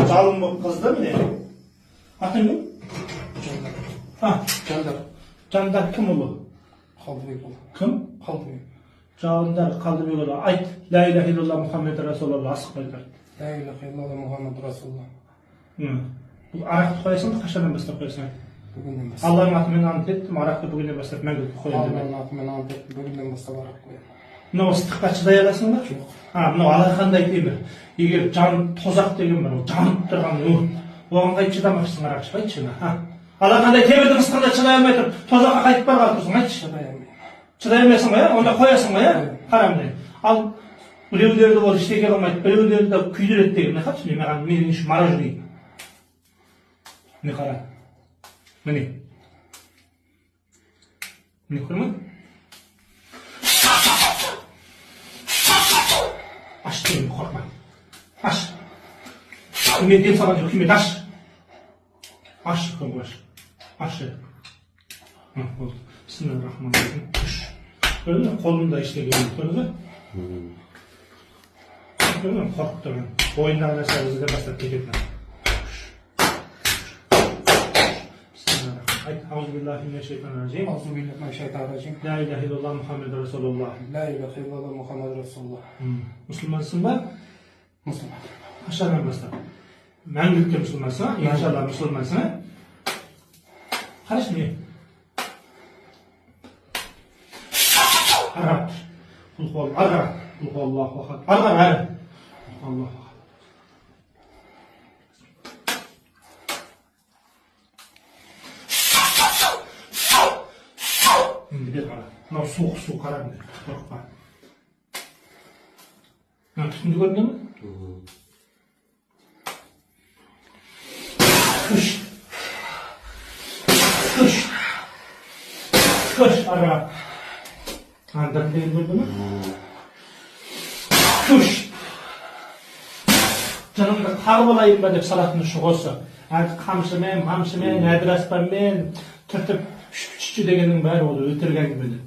жалын болып қызды міне. Атың кім? Жандар. Жандар кім ұлы? Қалдыбекұлы. Кім? Қалдыбек. Жандар Қалдыбекұлы. Айт, ла иляха илlallah Мұхаммед Расулалла, асықпай тұр. Ла иляха илlallah Мұхаммед Расулалла. Бұл арақты қоясың ба, қашаннан бастап қоясың? Бүгіннен бастап. Алланың атымен ант еттім, арақты бүгіннен бастап мәңгілікке қоямын деп. Алланың атымен ант еттім, бүгіннен бастап арақ қоямын. Мынау ыстыққа шыдай аласың ба? Жоқ. Мынау алақандай темір. Егер жан тозақ деген бар, ол жанып тұрған өрт. Оған қайтып шыдамақшысың, арақшы, айтшы мына. Алақандай темірдің ыстығында шыдай алмай тұрып, тозаққа қайтып барған тұрсың, айтшы. Шыдай алмаймын. Шыдай алмайсың ба, онда қоясың ба, қара міне. Ал біреулерді ол ештеңе қылмайды, біреулерді күйдіреді деген, қарашы, маған менің үшін мара жүрейін. Міне қара. Міне. Міне көрме? Аш деймін, қорқма. Аш. Мен дем салған жоқ, күймет, аш. Аш, көңгі аш. Аш. Болды. Бисмиллахиррахманиррахим. Үш. Көрді ме? Қолымда ештеңе келмейді, көрді ме? Көрді ме? Қорқып тұрған. Ойындағы нәрсе бізден бастап кететін. أعوذ بالله من الشيطان الرجيم. أعوذ بالله من الشيطان الرجيم. لا إله إلا الله محمد رسول الله. لا إله إلا الله محمد رسول الله. Müslümansın mı? Müslüman. Aşağıdan başla. Мәңгілікке Müslümansın. İnşallah Müslümansın. Karış mı? Arap. Kulhu Arap. Kulhu Allahu Ahad. Arap. Allahu Ahad. Bir qara. Mынау суық су қара міне. Қорықпа. Мына түтінді көрдің бе? Күш. Күш. Күш ара. Андыр деген көрдің бе? Күш. Жанымды қағып алайын ба деп салатын үшін осы. Қамшымен, әдіраспанмен түртіп Шүкші дегеннің бәрі ол өтірік әңгімелер.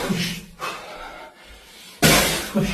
Күш. Күш.